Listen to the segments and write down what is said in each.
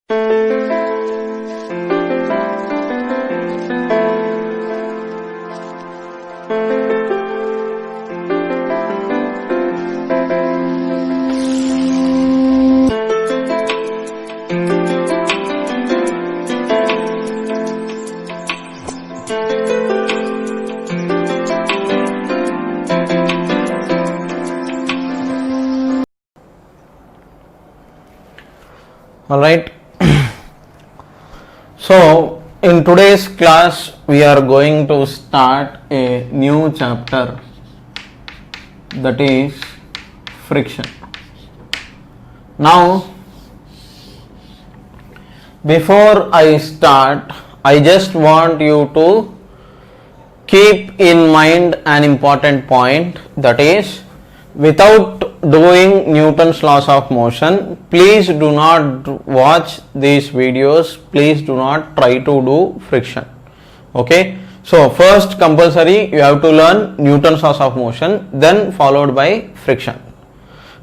All right. So in today's class we are going to start a new chapter, that is friction. Now before I start, I just want you to keep in mind an important point, that is, without doing Newton's laws of motion, please do not watch these videos, please do not try to do friction. Okay, so first compulsory you have to learn Newton's laws of motion, then followed by friction.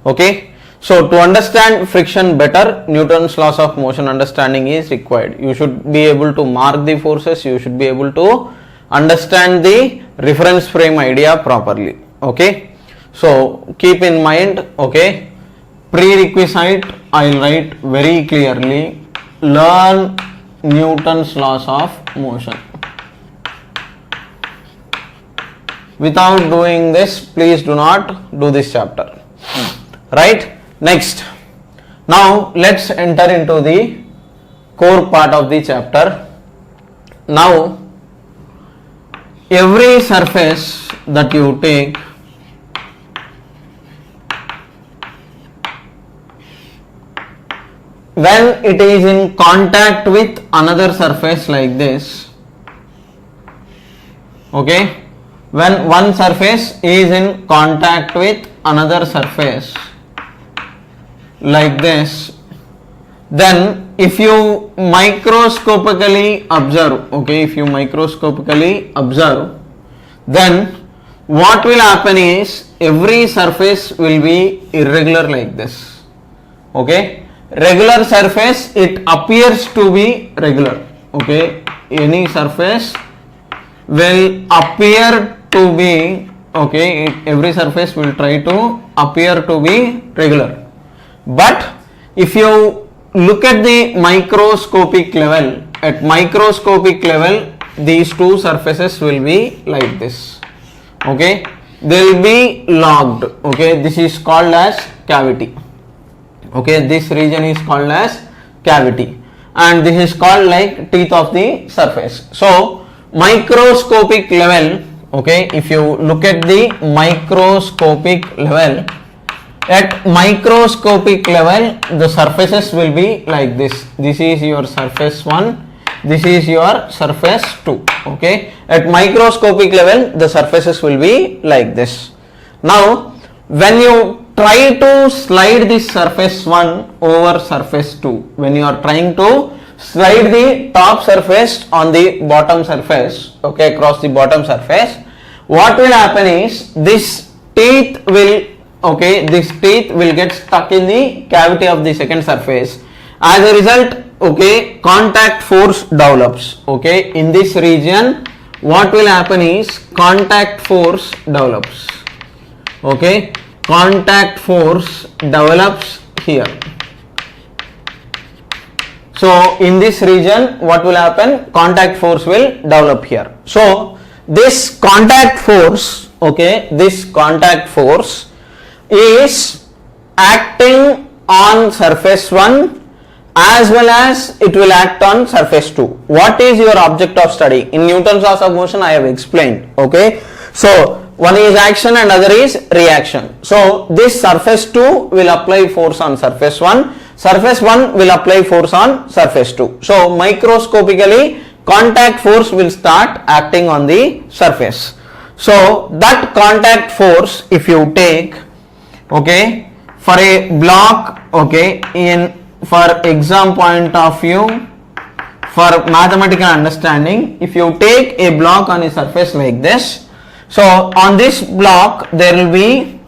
Okay, so to understand friction better, Newton's laws of motion understanding is required. You should be able to mark the forces, you should be able to understand the reference frame idea properly. Okay, so keep in mind, okay, prerequisite I will write very clearly, learn Newton's laws of motion. Without doing this, please do not do this chapter. Right? Next, now let's enter into the core part of the chapter. Now every surface that you take, when it is in contact with another surface like this, okay, when one surface is in contact with another surface like this, then if you microscopically observe, okay, if you microscopically observe, then what will happen is every surface will be irregular like this. Okay, regular surface, it appears to be regular. Okay, any surface will appear to be, okay, every surface will try to appear to be regular. But if you look at the microscopic level, at microscopic level these two surfaces will be like this. Okay, they will be locked. Okay, this is called as cavity. Okay, this region is called as cavity and this is called like teeth of the surface. So microscopic level, okay, if you look at the microscopic level, at microscopic level the surfaces will be like this. This is your surface 1, this is your surface 2. Okay, at microscopic level the surfaces will be like this. Now when you try to slide this surface 1 over surface 2, when you are trying to slide the top surface on the bottom surface, okay, across the bottom surface, what will happen is this teeth will, okay, this teeth will get stuck in the cavity of the second surface. As a result, okay, contact force develops. Okay, in this region what will happen is contact force develops. Okay, contact force develops here. So in this region what will happen, contact force will develop here. So this contact force, okay, this contact force is acting on surface 1 as well as it will act on surface 2. What is your object of study? In Newton's laws of motion I have explained. Okay, so one is action and other is reaction. So this surface 2 will apply force on surface 1, surface 1 will apply force on surface 2. So microscopically contact force will start acting on the surface. So that contact force, if you take, okay, for a block, okay, in for exam point of view, for mathematical understanding, if you take a block on a surface like this, so on this block there will be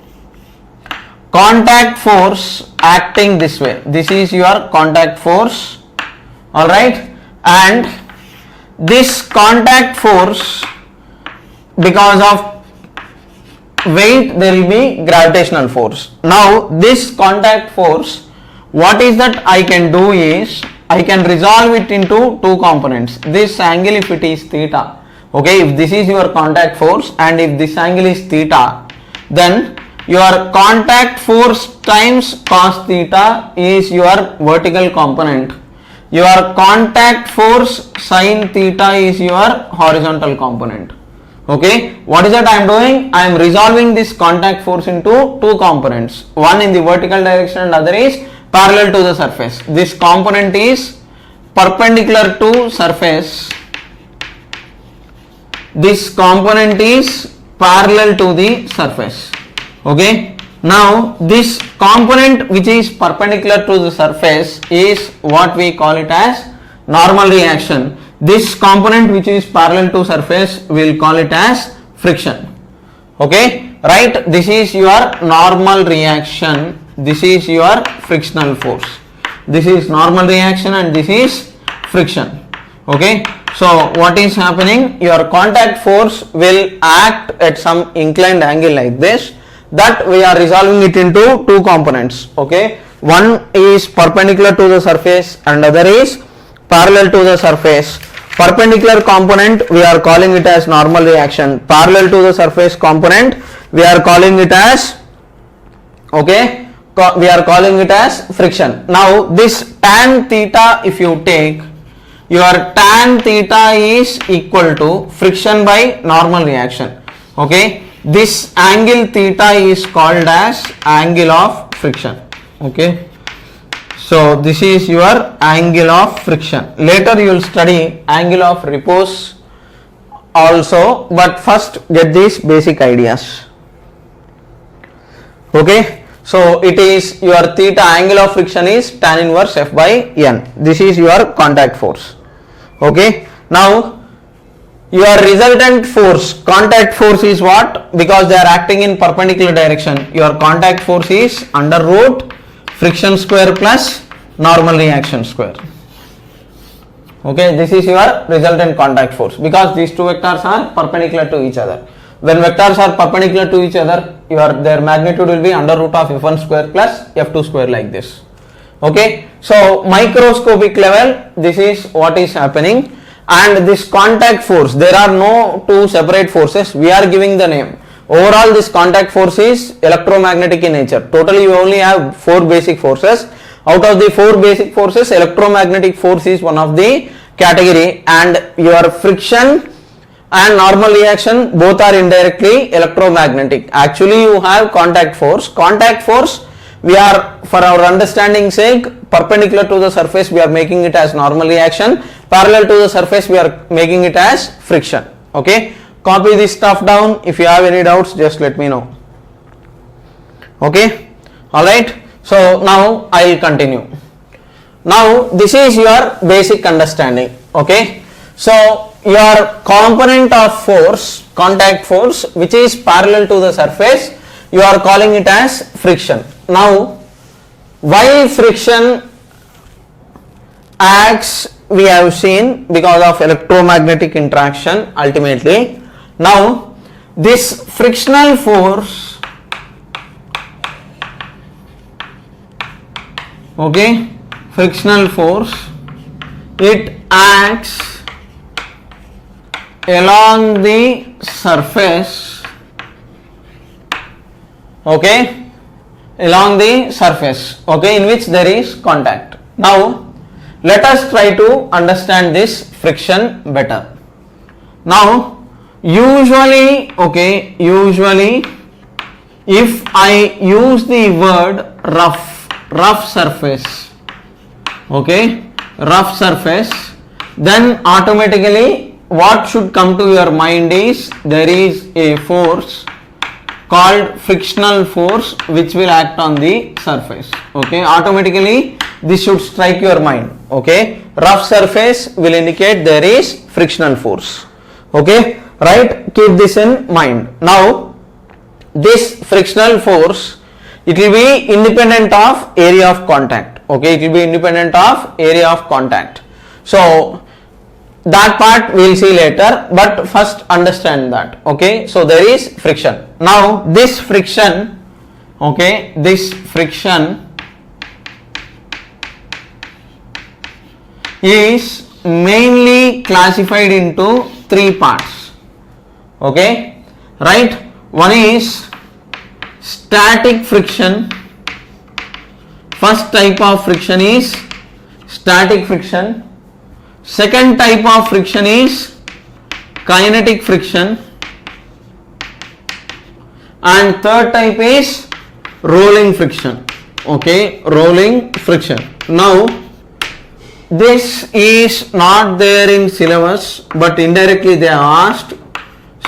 contact force acting this way. This is your contact force all right, and this contact force, because of weight there will be gravitational force. Now this contact force, what is that I can do is I can resolve it into two components. This angle, if it is theta, okay, if this is your contact force and if this angle is theta, then your contact force times cos theta is your vertical component. Your contact force sin theta is your horizontal component. Okay, what is that I am doing? I am resolving this contact force into two components, one in the vertical direction and other is parallel to the surface. This component is perpendicular to surface, this component is parallel to the surface. Okay, now this component which is perpendicular to the surface is what we call it as normal reaction. This component which is parallel to surface, we will call it as friction. Okay, right, this is your normal reaction, this is your frictional force. This is normal reaction and this is friction. Okay, so what is happening? Your contact force will act at some inclined angle like this, that we are resolving it into two components. Okay, one is perpendicular to the surface and other is parallel to the surface. Perpendicular component we are calling it as normal reaction, parallel to the surface component we are calling it as, okay, we are calling it as friction. Now this tan theta, if you take, your tan theta is equal to friction by normal reaction. Okay, this angle theta is called as angle of friction. Okay, so this is your angle of friction. Later you will study angle of repose also, but first get these basic ideas. Okay, so it is your theta, angle of friction is tan inverse F by N. This is your contact force. Okay, now your resultant force, contact force is what? Because they are acting in perpendicular direction, your contact force is under root friction square plus normal reaction square. Okay, this is your resultant contact force because these two vectors are perpendicular to each other. When vectors are perpendicular to each other, their magnitude will be under root of f1 square plus f2 square like this. Okay, so microscopic level, this is what is happening, and this contact force, there are no two separate forces, we are giving the name. Overall this contact force is electromagnetic in nature. Totally you only have four basic forces. Out of the four basic forces, electromagnetic force is one of the category, and your friction and normal reaction both are indirectly electromagnetic. Actually you have contact force. Contact force, we are, for our understanding sake, perpendicular to the surface we are making it as normal reaction, parallel to the surface we are making it as friction. Okay, copy this stuff down. If you have any doubts, just let me know. Okay, alright, so now I will continue. Now this is your basic understanding. Okay, so your component of force, contact force, which is parallel to the surface, you are calling it as friction. Now why friction acts, we have seen because of electromagnetic interaction ultimately. Now this frictional force, okay, frictional force, it acts along the surface, okay, along the surface, okay, in which there is contact. Now let us try to understand this friction better. Now usually, okay, usually if I use the word rough surface, okay, rough surface, then automatically what should come to your mind is there is a force called frictional force which will act on the surface. Okay, automatically this should strike your mind. Okay, rough surface will indicate there is frictional force. Okay, right, keep this in mind. Now this frictional force, it will be independent of area of contact. Okay, it will be independent of area of contact. So that part we will see later, but first understand that. Okay, so there is friction. Now this friction, okay, this friction is mainly classified into three parts. Okay, right? One is static friction. First type of friction is static friction. Second type of friction is kinetic friction, and third type is rolling friction. Okay, rolling friction. Now this is not there in syllabus, but indirectly they are asked.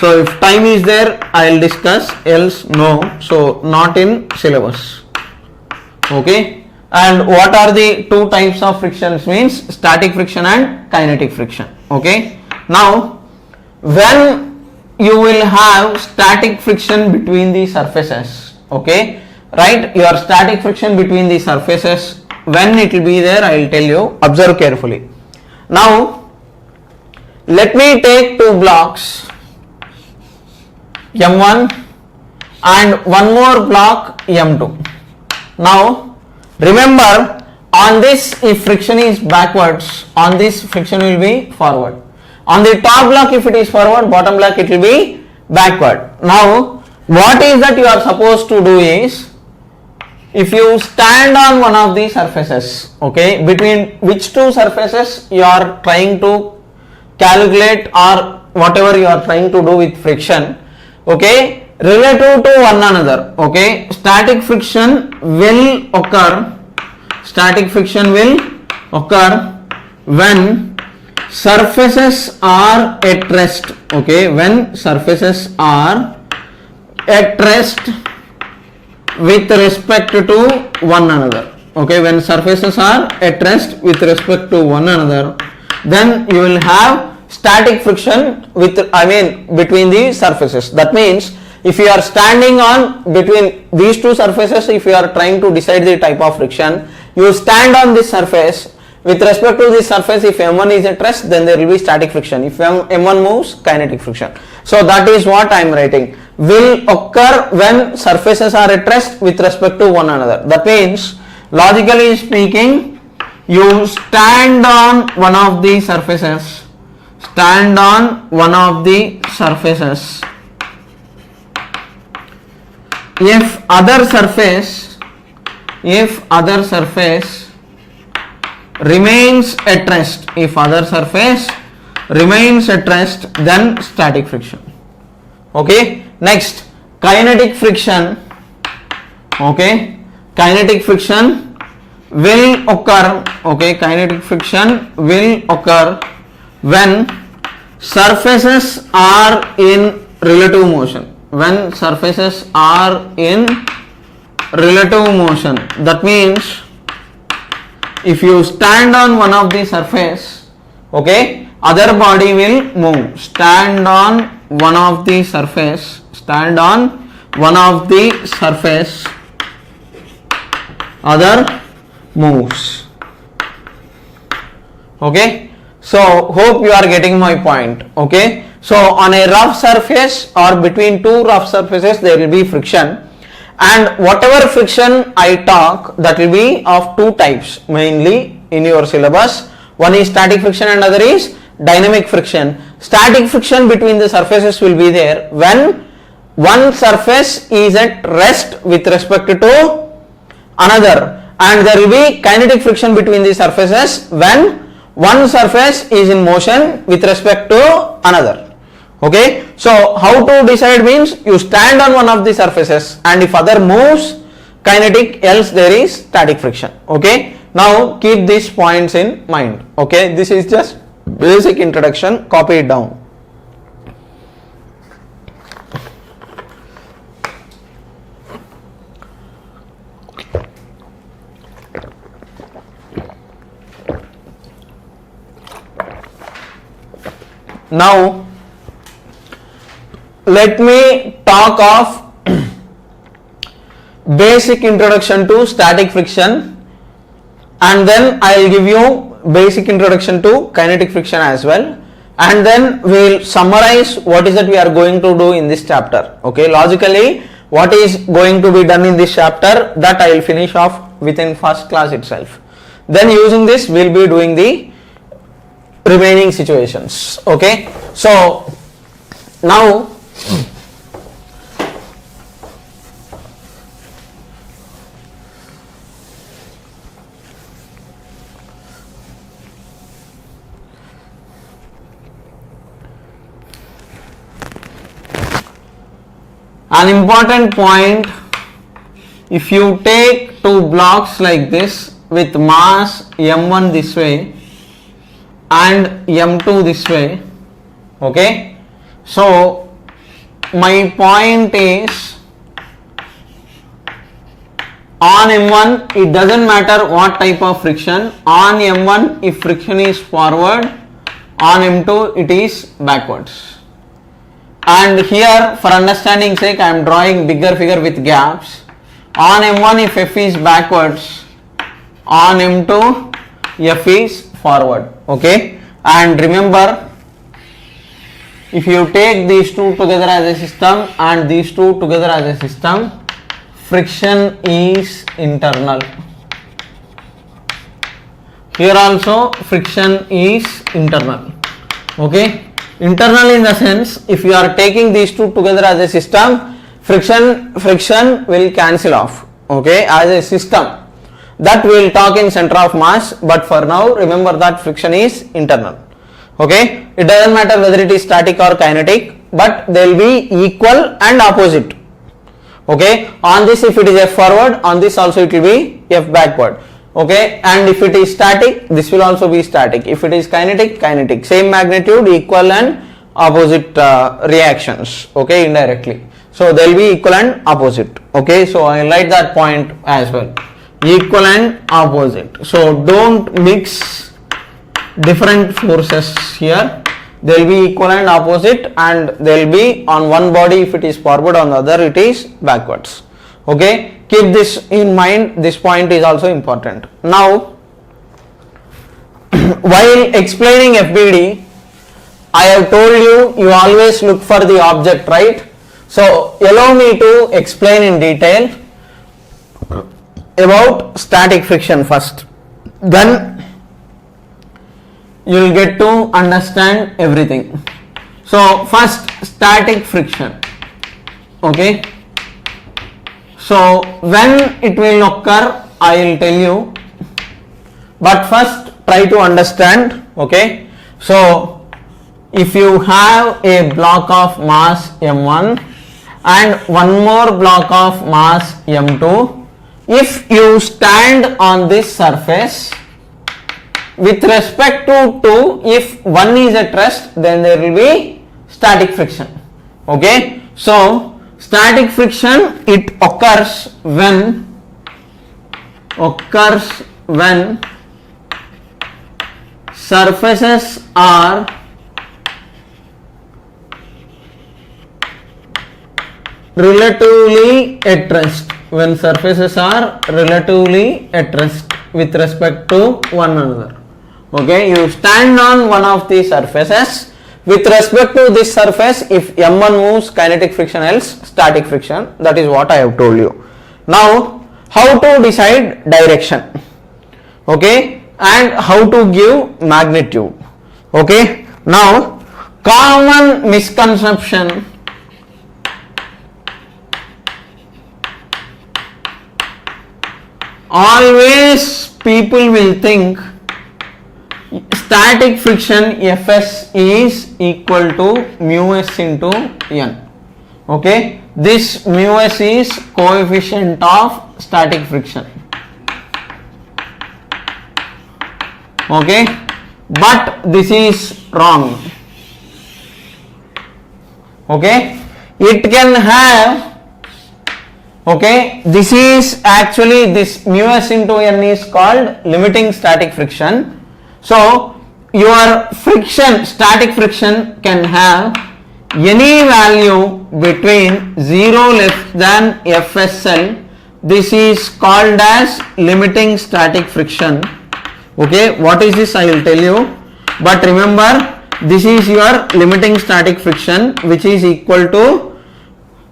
So if time is there, I will discuss, else no. So not in syllabus. Okay, and what are the two types of frictions means static friction and kinetic friction. Okay, now when you will have static friction between the surfaces, okay, right, your static friction between the surfaces, when it will be there, I will tell you. Observe carefully. Now let me take two blocks M1 and one more block M2. Now remember, on this if friction is backwards, on this friction will be forward. On the top block if it is forward, bottom block it will be backward. Now what is that you are supposed to do is, if you stand on one of the surfaces, okay, between which two surfaces you are trying to calculate or whatever you are trying to do with friction, okay, relative to one another, okay, static friction will occur when surfaces are at rest, okay, when surfaces are at rest with respect to one another, okay, when surfaces are at rest with respect to one another, then you will have static friction between the surfaces. That means if you are standing on between these two surfaces, if you are trying to decide the type of friction, you stand on this surface. With respect to this surface, if M1 is at rest, then there will be static friction. If M1 moves, kinetic friction. So that is what I am writing. Will occur when surfaces are at rest with respect to one another. That means, logically speaking, you stand on one of the surfaces. Stand on one of the surfaces. If other surface remains at rest, then static friction. Okay, next kinetic friction. Okay, kinetic friction will occur, okay, kinetic friction will occur when surfaces are in relative motion. When surfaces are in relative motion, that means if you stand on one of the surface, okay, other body will move. Stand on one of the surface, other moves. Okay, so hope you are getting my point. Okay, so on a rough surface or between two rough surfaces there will be friction, and whatever friction I talk, that will be of two types mainly in your syllabus. One is static friction and other is dynamic friction. Static friction between the surfaces will be there when one surface is at rest with respect to another, and there will be kinetic friction between the surfaces when one surface is in motion with respect to another. Okay, so how to decide means, you stand on one of the surfaces and if other moves, kinetic, else there is static friction. Okay, now keep these points in mind. Okay, this is just basic introduction, copy it down. Now let me talk of basic introduction to static friction, and then I will give you basic introduction to kinetic friction as well, and then we will summarize what is that we are going to do in this chapter. Okay, logically what is going to be done in this chapter, that I will finish off within first class itself. Then using this we will be doing the remaining situations. Okay, so now an important point, if you take two blocks like this with mass m1 this way and m2 this way, okay, so my point is on m1 it doesn't matter what type of friction. On m1 if friction is forward, on m2 it is backwards. And here for understanding sake I am drawing bigger figure with gaps. On m1 if f is backwards, on m2 f is forward. Okay, and remember, if you take these two together as a system and these two together as a system, friction is internal. Here also friction is internal. Okay, internal in the sense, if you are taking these two together as a system, friction will cancel off. Okay, as a system, that we will talk in center of mass, but for now remember that friction is internal. Okay, it doesn't matter whether it is static or kinetic, but they will be equal and opposite. Okay, on this if it is f forward, on this also it will be f backward. Okay, and if it is static, this will also be static. If it is kinetic, kinetic, same magnitude, equal and opposite reactions. Okay, indirectly, so they will be equal and opposite. Okay, so I write that point as well, equal and opposite. So don't mix different forces here, they will be equal and opposite, and they will be on one body if it is forward, on the other it is backwards. Okay, keep this in mind, this point is also important. Now while explaining FBD, I have told you always look for the object, right? So allow me to explain in detail about static friction first, then you will get to understand everything. So first, static friction. Okay, so when it will occur I will tell you, but first try to understand. Okay, so if you have a block of mass m1 and one more block of mass m2, if you stand on this surface with respect to 2, if one is at rest, then there will be static friction. Okay, so static friction, it occurs when surfaces are relatively at rest, when surfaces are relatively at rest with respect to one another. Okay, you stand on one of the surfaces, with respect to this surface, if m1 moves, kinetic friction, else static friction. That is what I have told you. Now how to decide direction, okay, and how to give magnitude. Okay, now common misconception, always people will think static friction Fs is equal to mu s into n. Okay, this mu s is coefficient of static friction. Okay, but this is wrong. Okay, it can have, okay, this is actually, this mu s into n is called limiting static friction. So your friction, static friction, can have any value between 0 less than FSL. This is called as limiting static friction. Okay, what is this? I will tell you. But remember, this is your limiting static friction, which is equal to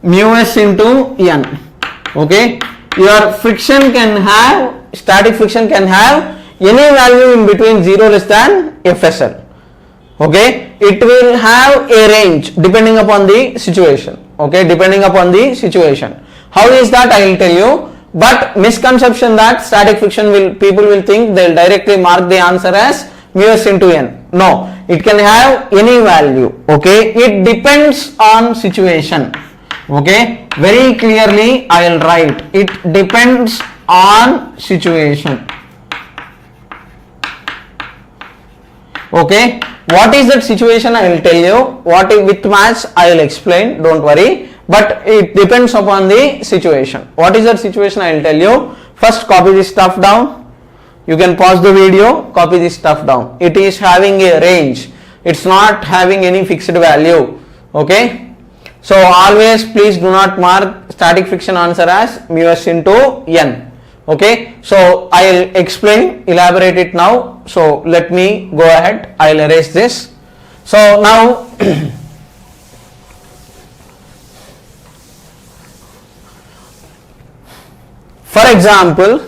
mu s into n. Okay, your friction can have, static friction can have any value in between 0 less than FSL. Okay, it will have a range depending upon the situation. Okay, depending upon the situation. How is that? I will tell you. But misconception that static friction will, people will think they'll directly mark the answer as mu s into n. No, it can have any value. Okay, it depends on situation. Okay, very clearly I will write, it depends on situation. Okay, what is that situation? I will tell you. What with maths I will explain, don't worry, but it depends upon the situation. What is that situation? I will tell you. First, copy this stuff down. You can pause the video, copy this stuff down. It is having a range, it's not having any fixed value. Okay, so always please do not mark static friction answer as mu s into n. Okay, so I will explain, elaborate it now. So let me go ahead, I will erase this. So now for example,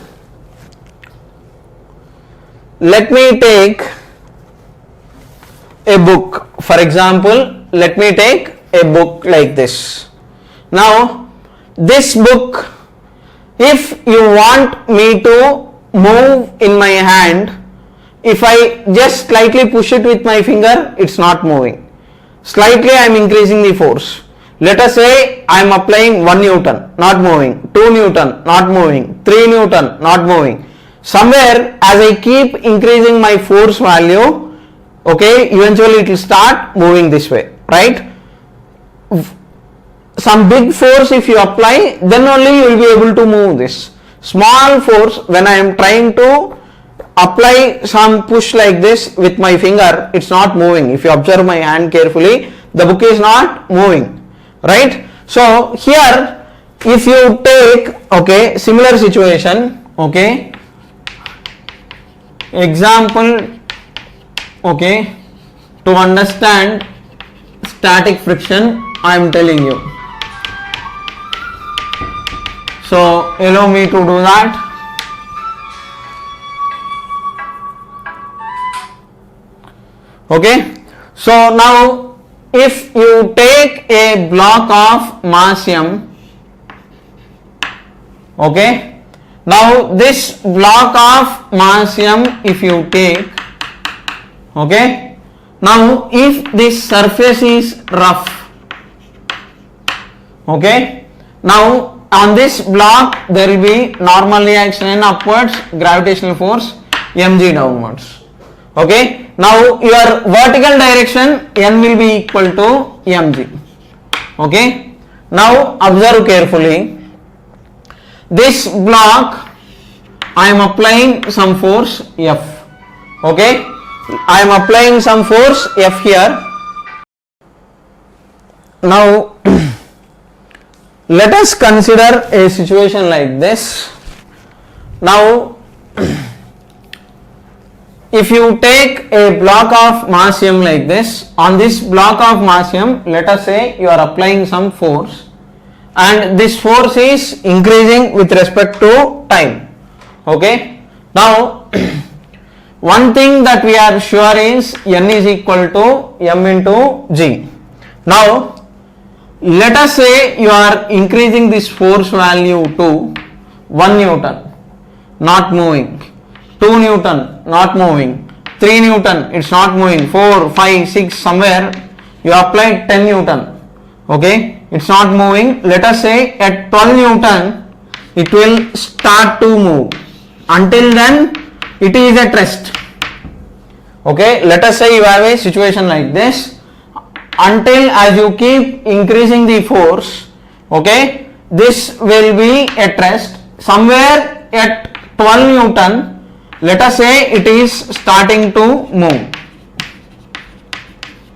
let me take a book. For example, let me take a book like this. Now this book, if you want me to move in my hand, if I just slightly push it with my finger, it's not moving. Slightly I am increasing the force. Let us say I am applying 1 Newton, not moving, 2 Newton, not moving, 3 Newton, not moving. Somewhere as I keep increasing my force value, okay, eventually it will start moving this way, right? Some big force if you apply, then only you will be able to move this. Small force, when I am trying to apply some push like this with my finger, it's not moving. If you observe my hand carefully, the book is not moving, right? So here if you take, okay, similar situation, okay, example, okay, to understand static friction I am telling you. So allow me to do that. Okay, so now if you take a block of mass m, okay, now this block of mass m if you take, okay, now if this surface is rough, okay, now on this block there will be normal reaction n upwards, gravitational force mg downwards. Okay, now your vertical direction n will be equal to mg. Okay, now observe carefully. This block I am applying some force F. Okay, I am applying some force F here. Now let us consider a situation like this. Now if you take a block of mass m like this, on this block of mass m, let us say you are applying some force and this force is increasing with respect to time. Okay, now one thing that we are sure is n is equal to m into g. Now let us say you are increasing this force value to 1 Newton, not moving, 2 Newton, not moving, 3 Newton, it's not moving, 4, 5, 6, somewhere you applied 10 Newton, okay, it's not moving. Let us say at 12 Newton it will start to move. Until then it is at rest. Okay, let us say you have a situation like this. Until as you keep increasing the force, okay, this will be at rest. Somewhere at 12 Newton, let us say it is starting to move.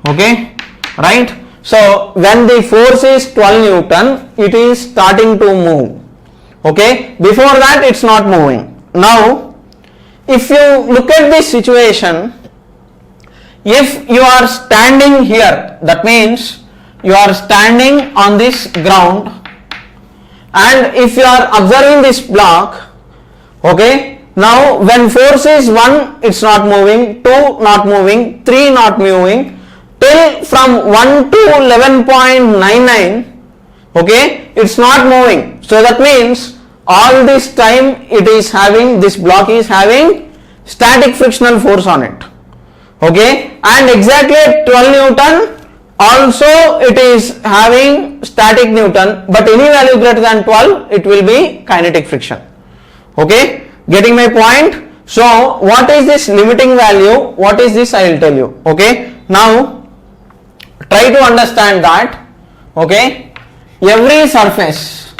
Okay, right? So when the force is 12 Newton, it is starting to move. Okay, before that it's not moving. Now if you look at this situation, if you are standing here, that means you are standing on this ground, and if you are observing this block, okay, now when force is 1, it's not moving, 2 not moving, 3 not moving, till from 1 to 11.99, okay, it's not moving. So that means all this time it is having, this block is having static frictional force on it, okay, and exactly at 12 Newton also it is having static Newton, but any value greater than 12 it will be kinetic friction, okay, getting my point? So what is this limiting value, what is this, I will tell you, okay. Now try to understand that, okay, every surface,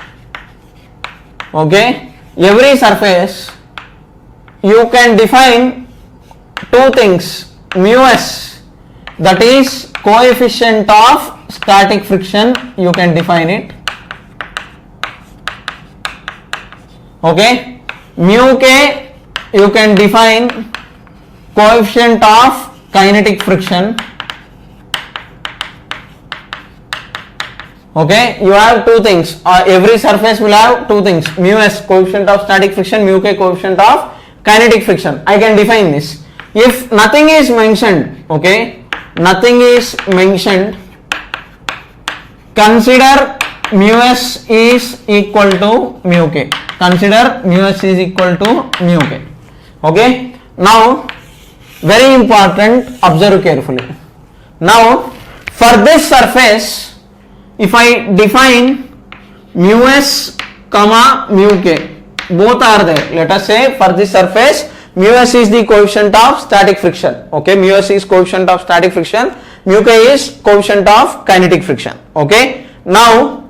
okay, every surface you can define two things, mu s, that is coefficient of static friction, you can define it, okay, mu k you can define coefficient of kinetic friction, okay, you have two things, every surface will have two things, mu s coefficient of static friction, mu k coefficient of kinetic friction. I can define this. If nothing is mentioned, okay, nothing is mentioned, consider mu s is equal to mu k, consider mu s is equal to mu k, okay. Now very important, observe carefully. Now for this surface, if I define mu s comma mu k, both are there, let us say for this surface mu s is the coefficient of static friction, okay, mu s is coefficient of static friction, mu k is coefficient of kinetic friction, okay. Now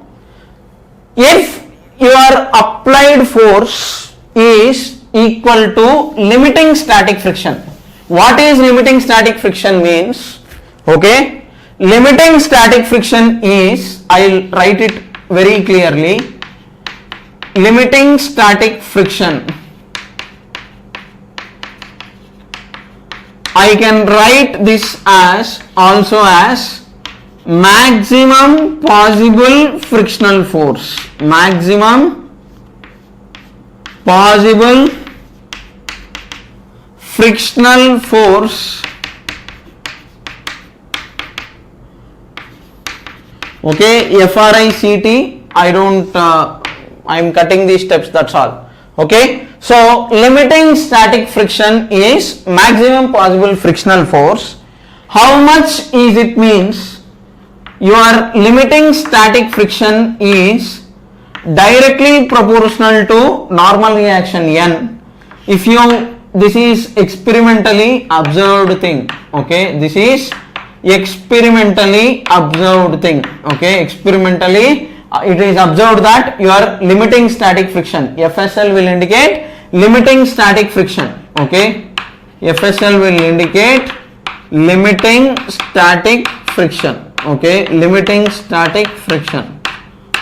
if your applied force is equal to limiting static friction, what is limiting static friction means, okay, limiting static friction is, I will write it very clearly, limiting static friction, I can write this as also as maximum possible frictional force, maximum possible frictional force, okay, FRICT, I am cutting these steps, that's all, okay. So limiting static friction is maximum possible frictional force. How much is it means? Your limiting static friction is directly proportional to normal reaction N. If you, this is experimentally observed thing, okay, this is experimentally observed thing, okay, experimentally it is observed that your limiting static friction, FSL will indicate limiting static friction, okay, FSL will indicate limiting static friction, okay, limiting static friction,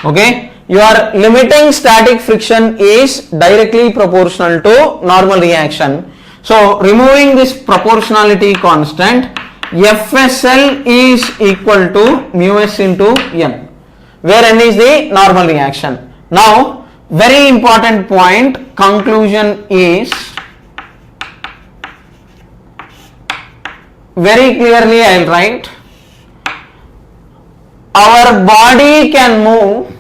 okay, your limiting static friction is directly proportional to normal reaction. So removing this proportionality constant, FSL is equal to mu s into N, where N is the normal reaction. Now very important point, conclusion is, very clearly I will write, our body can move,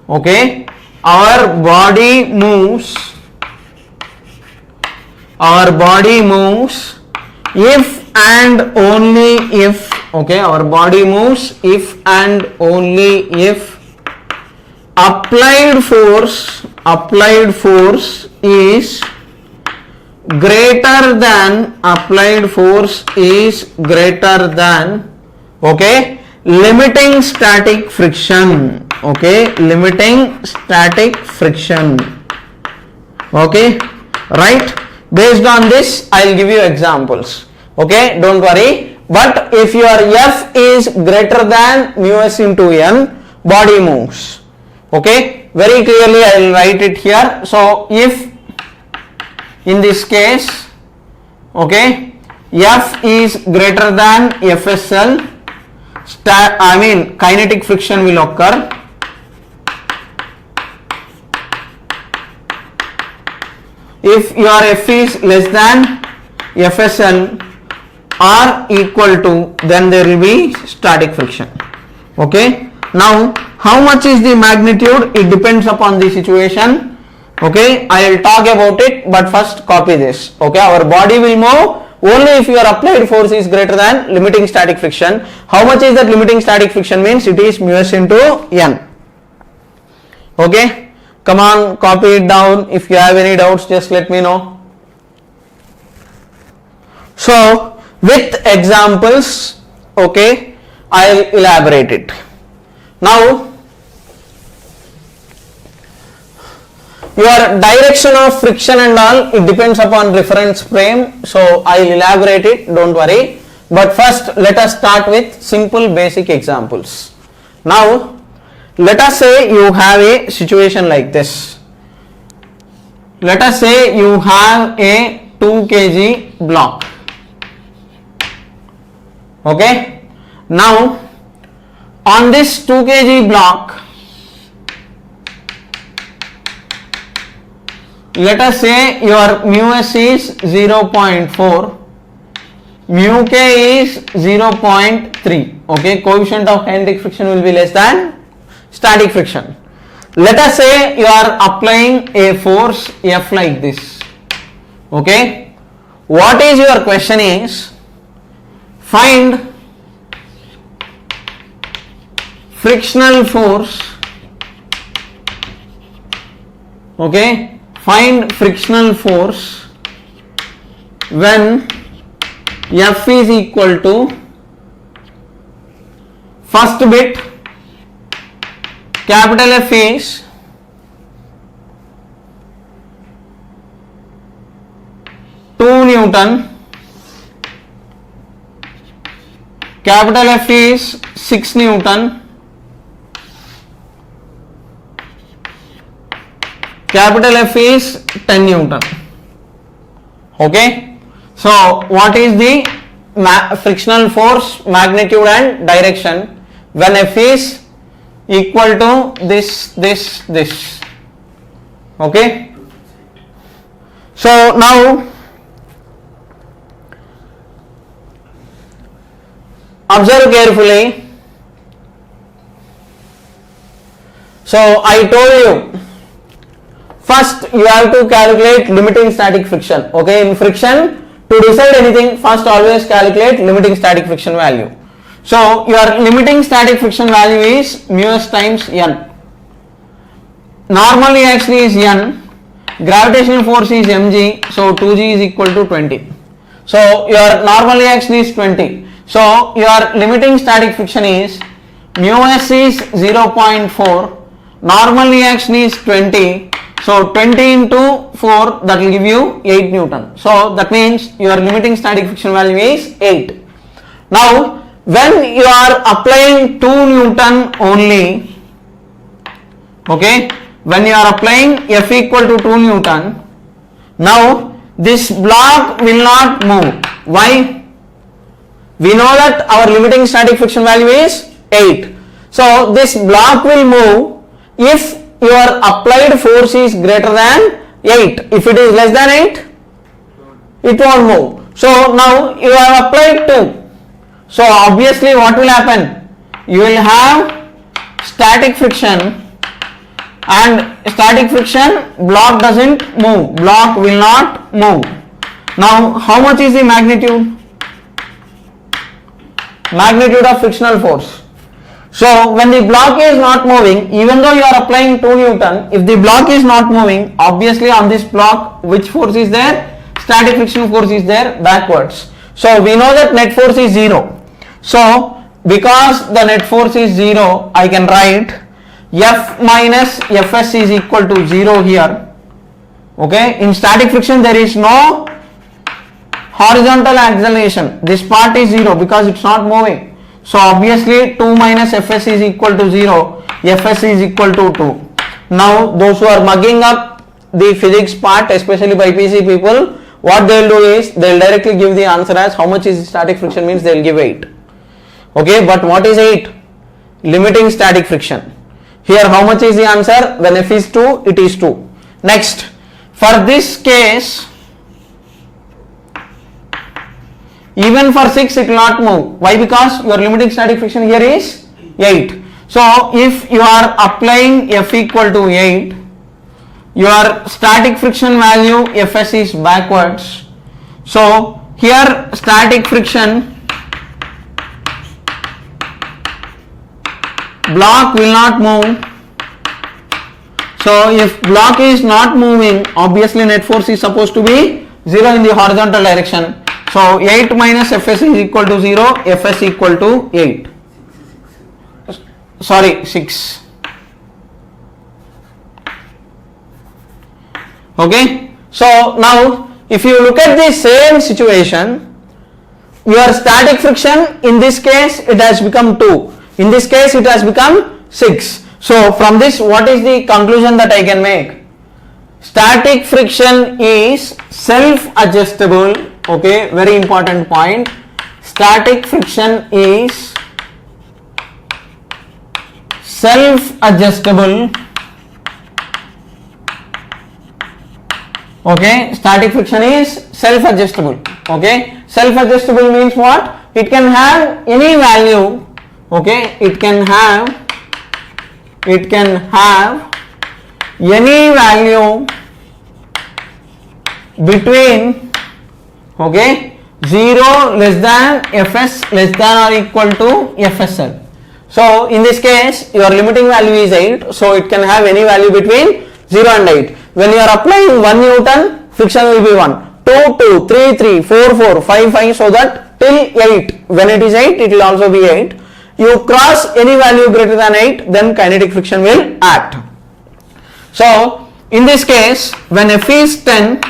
okay, our body moves if and only if, okay, our body moves if and only if applied force is greater than, okay, limiting static friction, okay, limiting static friction, okay, right. Based on this I will give you examples, okay, don't worry. But if your F is greater than mu s into N, body moves, okay, very clearly I will write it here. So if In this case, okay, F is greater than FSL, kinetic friction will occur. If your F is less than FSL or equal to, then there will be static friction. Okay. Now, how much is the magnitude? It depends upon the situation. Okay. I will talk about it, but first copy this. Okay. Our body will move only if your applied force is greater than limiting static friction. How much is that limiting static friction? Means it is mu s into n. Okay. Come on, copy it down. If you have any doubts, just let me know. So, with examples, okay, I will elaborate it. Now, your direction of friction and all, it depends upon reference frame. So, I will elaborate it, don't worry. But first, let us start with simple basic examples. Now, let us say you have a situation like this. Let us say you have a 2 kg block. Okay. Now, on this 2 kg block, let us say your mu s is 0.4, mu k is 0.3. Okay. Coefficient of kinetic friction will be less than static friction. Let us say you are applying a force F like this. Okay. What is your question is, find frictional force. Okay. Find frictional force when F is equal to, first bit, capital F is 2 Newton, capital F is 6 Newton, capital F is 10 Newton. Okay. So, what is the frictional force, magnitude and direction when F is equal to this. Okay. So, now observe carefully. So, I told you, first you have to calculate limiting static friction. Okay. In friction, to decide anything, first always calculate limiting static friction value. So, your limiting static friction value is mu s times n. Normal reaction is n, gravitational force is mg, so 2g is equal to 20. So, your normal reaction is 20. So, your limiting static friction is mu s is 0.4, normal reaction is 20. So, 20 into 4, that will give you 8 Newton. So, that means your limiting static friction value is 8. Now, when you are applying 2 Newton only, okay, when you are applying F equal to 2 Newton, now this block will not move. Why? We know that our limiting static friction value is 8. So, this block will move if your applied force is greater than 8. If it is less than 8, it won't move. So, now you have applied 2. So, obviously what will happen? You will have static friction, and static friction, block doesn't move, block will not move. Now, how much is the magnitude? Magnitude of frictional force. So, when the block is not moving, even though you are applying 2 Newton, if the block is not moving, obviously on this block, which force is there? Static frictional force is there backwards. So, we know that net force is 0. So, because the net force is 0, I can write F minus Fs is equal to 0 here. Okay, in static friction there is no horizontal acceleration. This part is 0 because it's not moving. So, obviously 2 minus Fs is equal to 0, Fs is equal to 2. Now, those who are mugging up, the physics part, especially by PC people, what they'll do is they'll directly give the answer as how much is static friction, means they'll give 8. Okay, but what is 8? Limiting static friction. Here how much is the answer? When F is 2, it is 2. Next, for this case, even for 6 it will not move. Why? Because your limiting static friction here is 8. So if you are applying F equal to 8, your static friction value Fs is backwards. So here static friction, block will not move. So if block is not moving, obviously net force is supposed to be 0 in the horizontal direction. So 8 minus Fs is equal to 0, Fs equal to 8. Sorry, 6. Okay. So now if you look at the same situation, your static friction in this case it has become 2. In this case it has become 6. So from this, what is the conclusion that I can make? Static friction is self-adjustable. Okay, very important point. Static friction is self-adjustable. Okay, static friction is self-adjustable. Okay, self-adjustable means what? It can have any value. Okay, it can have any value between, okay, 0 less than Fs less than or equal to Fsl. So in this case your limiting value is 8, so it can have any value between 0 and 8. When you are applying 1 Newton, friction will be 1, 2, 2, 3, 3, 4, 4, 5, 5, so that till 8. When it is 8, it will also be 8. You cross any value greater than 8, then kinetic friction will act. So in this case, when F is 10,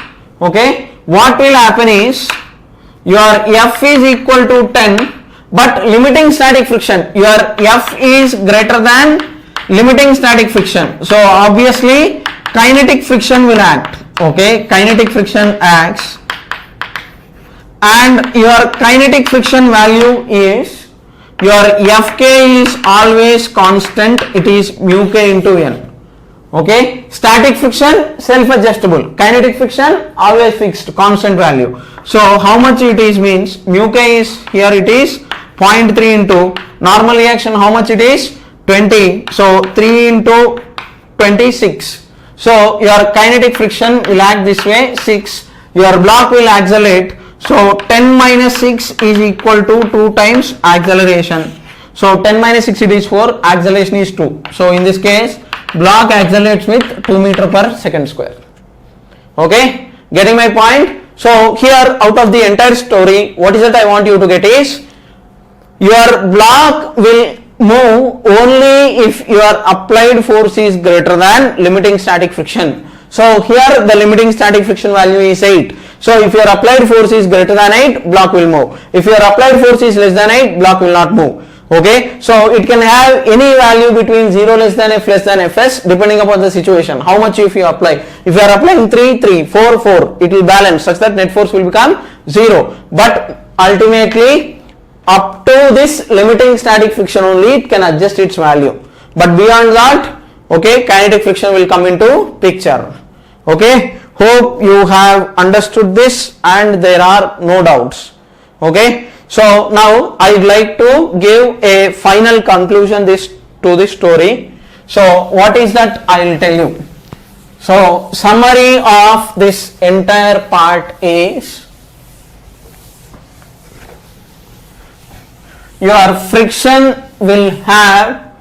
okay, what will happen is your F is equal to 10, but limiting static friction, your F is greater than limiting static friction. So obviously kinetic friction will act. Okay, kinetic friction acts, and your kinetic friction value is, your Fk is always constant, it is mu k into n. Okay, static friction self-adjustable, kinetic friction always fixed, constant value. So how much it is means mu k is, here it is 0.3 into normal reaction, how much it is 20, so 3 into 26. So your kinetic friction will act this way 6, your block will accelerate. So 10 minus 6 is equal to 2 times acceleration. So 10 minus 6 it is 4, acceleration is 2. So in this case block accelerates with 2 meter per second square. Okay, getting my point? So here out of the entire story, what is it I want you to get is, your block will move only if your applied force is greater than limiting static friction. So here the limiting static friction value is 8. So if your applied force is greater than 8, block will move. If your applied force is less than 8, block will not move. Okay, so it can have any value between 0 less than F less than Fs depending upon the situation. How much if you apply? If you are applying 3, 3, 4, 4, it will balance such that net force will become 0. But ultimately up to this limiting static friction only it can adjust its value. But beyond that, okay, kinetic friction will come into picture. Okay, hope you have understood this and there are no doubts. Okay, so now I would like to give a final conclusion to this story. So what is that I will tell you. So summary of this entire part is, your friction will have,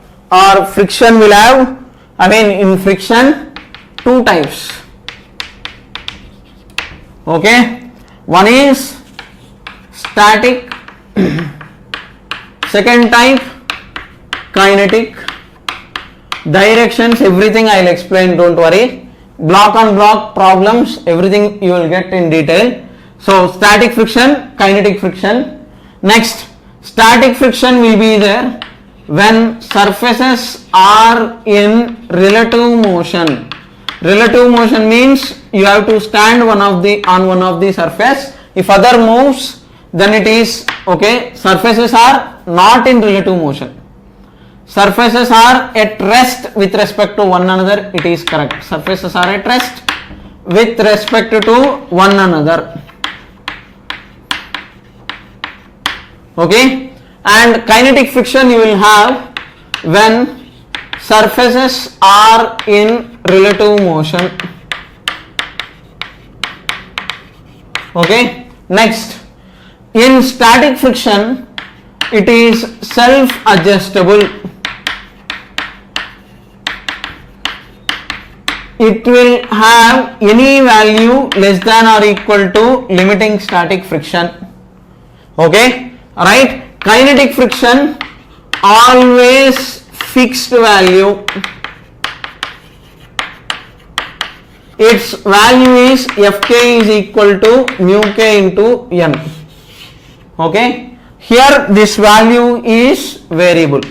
in friction 2 types. Okay, one is static, second type kinetic. Directions, everything I will explain, don't worry. Block on block problems, everything you will get in detail. So static friction, kinetic friction. Next, static friction will be there when surfaces are in relative motion. Relative motion means you have to stand on one of the surface. If other moves, then it is okay. Surfaces are not in relative motion. Surfaces are at rest with respect to one another. It is correct. Surfaces are at rest with respect to one another. Okay. And kinetic friction you will have when surfaces are in relative motion. Okay. Next, in static friction, it is self-adjustable. It will have any value less than or equal to limiting static friction. Okay. Right. Kinetic friction always fixed value. Its value is Fk is equal to mu k into n. Okay. Here this value is variable.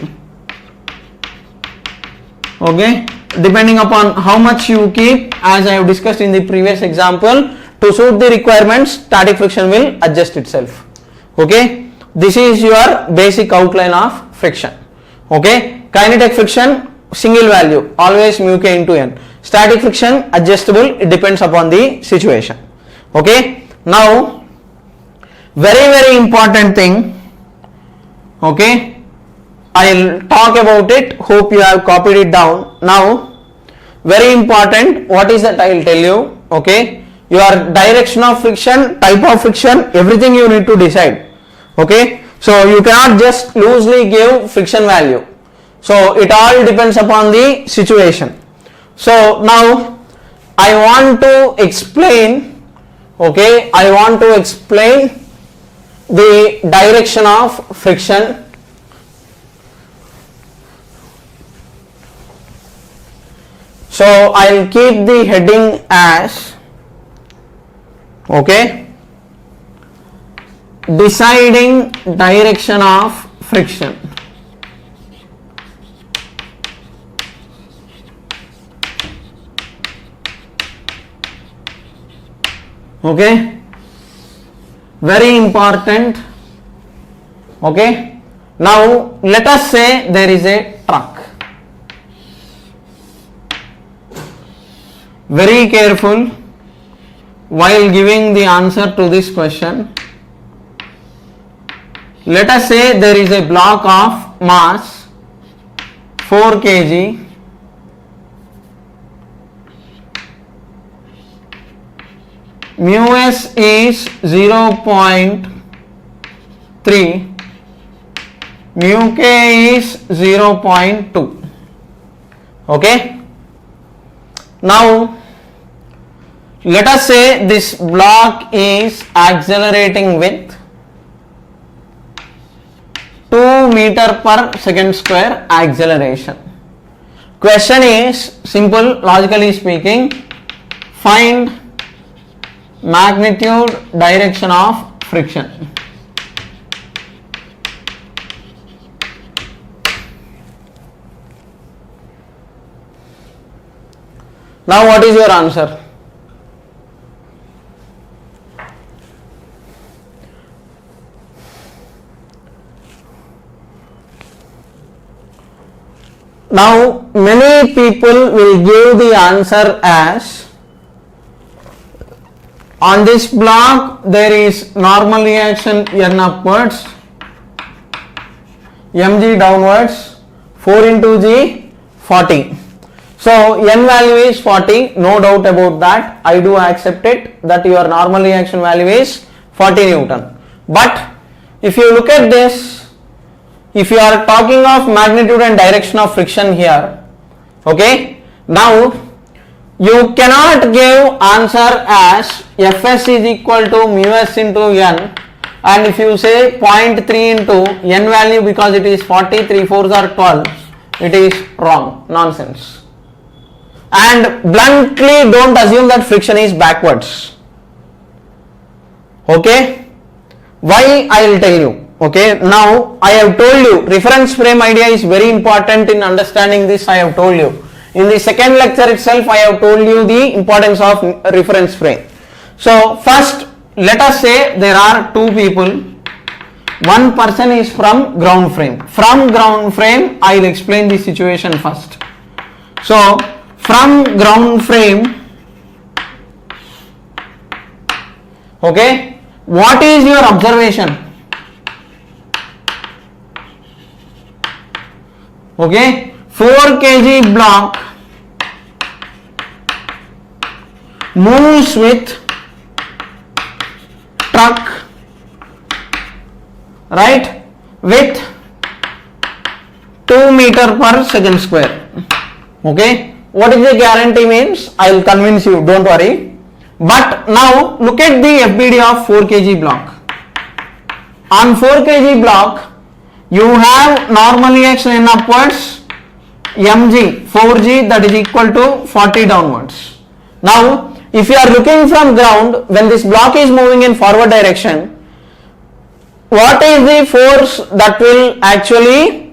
Okay. Depending upon how much you keep, as I have discussed in the previous example, to suit the requirements, static friction will adjust itself. Okay. This is your basic outline of friction. Okay. Kinetic friction single value, always mu k into n. Static friction adjustable, it depends upon the situation. Okay. Now very important thing. Okay, I'll talk about it. Hope you have copied it down. Now very important, what is that I will tell you. Okay, your direction of friction, type of friction, everything you need to decide. Okay, so you cannot just loosely give friction value. So it all depends upon the situation. So now I want to explain, okay, I want to explain the direction of friction. So I will keep the heading as, okay, deciding direction of friction. Okay, very important. Okay, now let us say there is a truck. Very careful while giving the answer to this question. Let us say there is a block of mass 4 kg. Mu s is 0.3, mu k is 0.2. Okay. Now let us say this block is accelerating with 2 meter per second square acceleration. Question is simple, logically speaking, find magnitude direction of friction. Now what is your answer? Now many people will give the answer as, on this block there is normal reaction n upwards, mg downwards, 4 into g 40. So n value is 40, no doubt about that. I do accept it that your normal reaction value is 40 Newton. But if you look at this, if you are talking of magnitude and direction of friction here, okay, now you cannot give answer as Fs is equal to mu s into n, and if you say 0.3 into n value because it is 40, 3 4s are 12, it is wrong, nonsense. And bluntly don't assume that friction is backwards. Okay, why I will tell you. Okay, now I have told you reference frame idea is very important in understanding this. I have told you In the second lecture itself, I have told you the importance of reference frame. So first, let us say there are two people. One person is from ground frame. From ground frame, I will explain the situation first. So from ground frame, okay, what is your observation? Okay, 4 kg block moves with truck, right, with 2 meter per second square. Okay, what is the guarantee means? I will convince you, don't worry. But now look at the FBD of 4 kg block. On 4 kg block, you have normally action upwards, mg, 4g, that is equal to 40 downwards. Now, if you are looking from ground, when this block is moving in forward direction, what is the force that will actually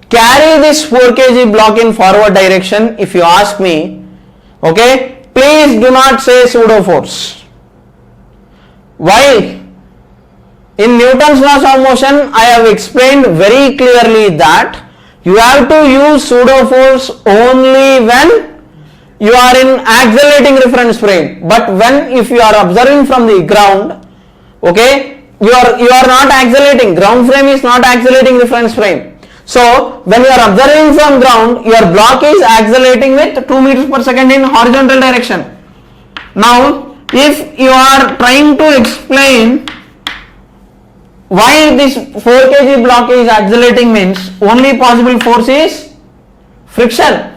carry this 4 kg block in forward direction? If you ask me, okay, please do not say pseudo force. Why? In Newton's laws of motion, I have explained very clearly that you have to use pseudo force only when you are in accelerating reference frame. But when, if you are observing from the ground, okay, you are not accelerating. Ground frame is not accelerating reference frame. So when you are observing from ground, your block is accelerating with 2 meters per second in horizontal direction. Now, if you are trying to explain why this 4 kg block is accelerating, means only possible force is friction.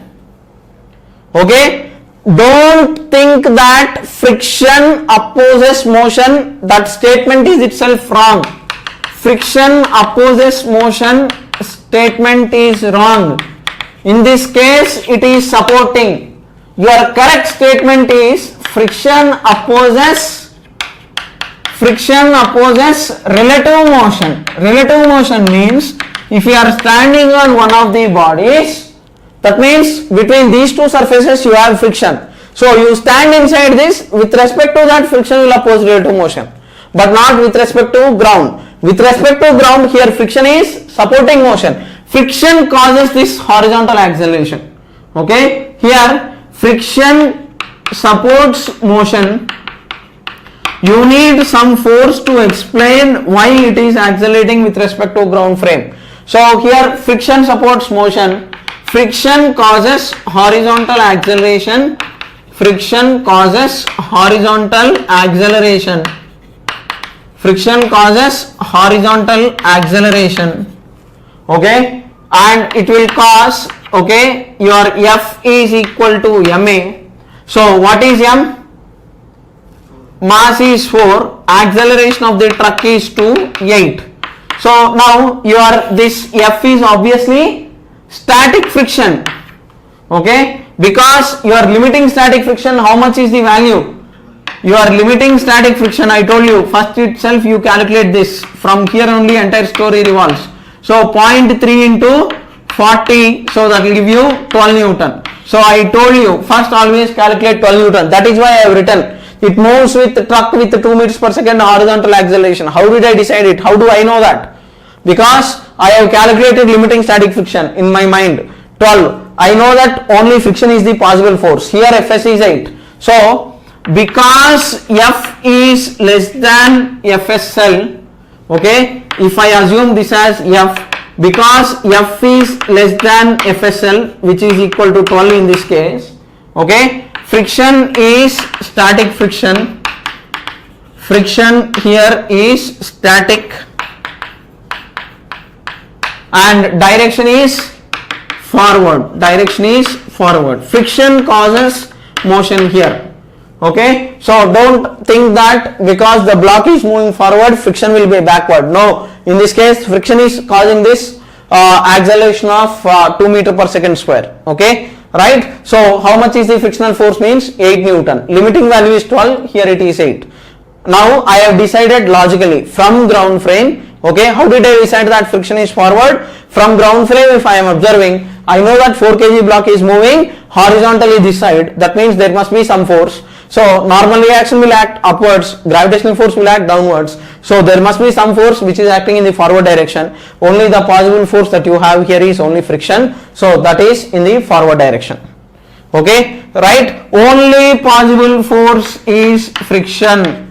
Okay, don't think that friction opposes motion. That statement is itself wrong. Friction opposes motion statement is wrong. In this case, it is supporting. Your correct statement is friction opposes relative motion. Relative motion means if you are standing on one of the bodies, that means between these two surfaces you have friction. So you stand inside this, with respect to that friction will oppose relative motion, but not with respect to ground. With respect to ground, here friction is supporting motion. Friction causes this horizontal acceleration. Okay, here friction supports motion. You need some force to explain why it is accelerating with respect to ground frame. So here friction supports motion. Friction causes horizontal acceleration. Friction causes horizontal acceleration. Friction causes horizontal acceleration. Okay, and it will cause, okay, your F is equal to ma. So what is m? Mass is 4, acceleration of the truck is 2, 8. So now this F is obviously static friction. Okay, because you are limiting static friction, how much is the value? You are limiting static friction, I told you, first itself you calculate this. From here only entire story revolves. So 0.3 into 40, so that will give you 12 Newton. So I told you, first always calculate 12 Newton. That is why I have written. It moves with the truck with 2 meters per second horizontal acceleration. How did I decide it? How do I know that? Because I have calculated limiting static friction in my mind. 12. I know that only friction is the possible force. Here Fs is 8. So because F is less than Fsl, okay, if I assume this as F, because F is less than Fsl, which is equal to 12 in this case, okay, friction is static friction. Friction here is static and direction is forward. Direction is forward. Friction causes motion here. Okay, so don't think that because the block is moving forward, friction will be backward. No, in this case, friction is causing this acceleration of 2 meter per second square. Okay, right? So how much is the frictional force means 8 Newton. Limiting value is 12. Here it is 8. Now I have decided logically from ground frame. Okay, how did I decide that friction is forward? From ground frame, if I am observing, I know that 4 kg block is moving horizontally this side. That means there must be some force. So normal reaction will act upwards, gravitational force will act downwards. So there must be some force which is acting in the forward direction. Only the possible force that you have here is only friction. So that is in the forward direction. Okay, right? Only possible force is friction.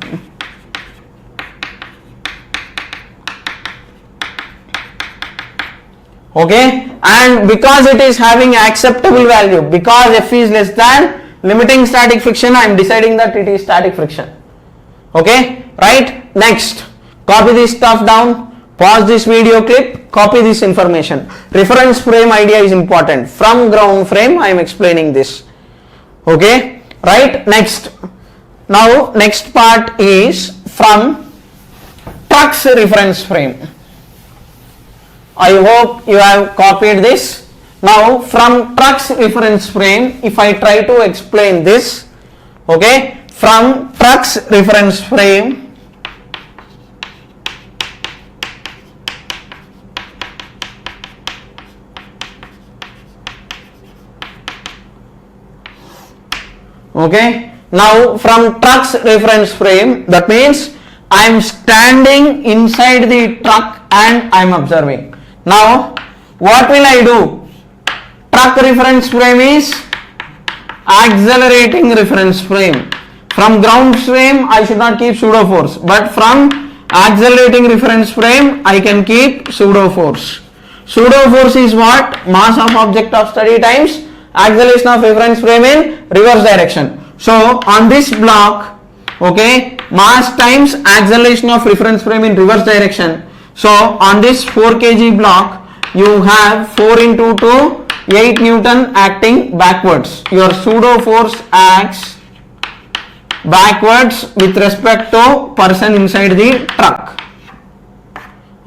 Okay, and because it is having acceptable value, because F is less than limiting static friction, I am deciding that it is static friction. Okay, right? Next, copy this stuff down, pause this video clip, copy this information. Reference frame idea is important. From ground frame, I am explaining this. Okay, right? Next, now next part is from truck's reference frame. I hope you have copied this. Now from truck's reference frame, if I try to explain this, okay, from truck's reference frame, okay, now from truck's reference frame, that means I am standing inside the truck and I am observing. Now what will I do? Truck reference frame is accelerating reference frame. From ground frame I should not keep pseudo force, but from accelerating reference frame I can keep pseudo force. Pseudo force is what? Mass of object of study times acceleration of reference frame in reverse direction. So on this block, okay, mass times acceleration of reference frame in reverse direction. So on this 4 kg block you have 4 into 2, 8 Newton acting backwards. Your pseudo force acts backwards with respect to person inside the truck.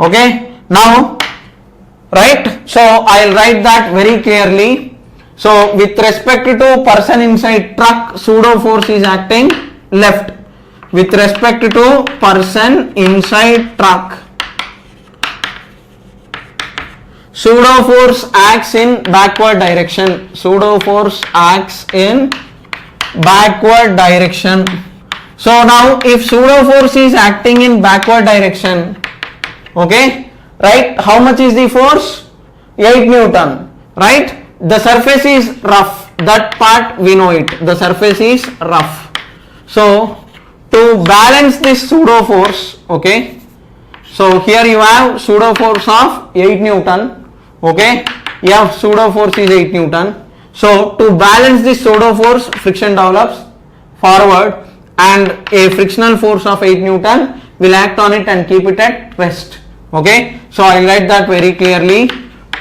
Okay, now right, so I'll write that very clearly. So with respect to person inside truck, pseudo force is acting left. With respect to person inside truck, pseudo force acts in backward direction. Pseudo force acts in backward direction. So now if pseudo force is acting in backward direction, okay, right, how much is the force? 8 Newton, right? The surface is rough, that part we know it, the surface is rough. So to balance this pseudo force, okay, so here you have pseudo force of 8 Newton, okay, F pseudo force is 8 Newton. So to balance this pseudo force, friction develops forward and a frictional force of 8 Newton will act on it and keep it at rest. Okay, so I will write that very clearly.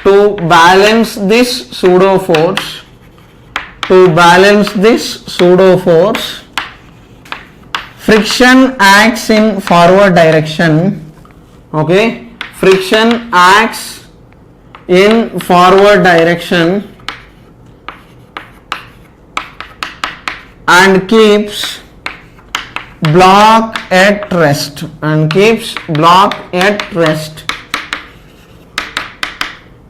To balance this pseudo force, friction acts in forward direction. Okay, friction acts in forward direction and keeps block at rest.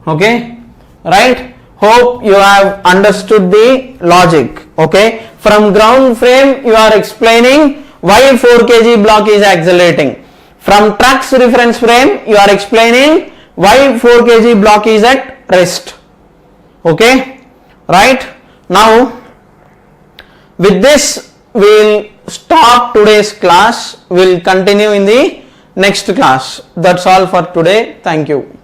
Okay, right? Hope you have understood the logic. Okay, from ground frame you are explaining why 4 kg block is accelerating. From truck's reference frame you are explaining why 4 kg block is at rest. Okay, right? Now with this we will stop today's class. We will continue in the next class. That's all for today. Thank you.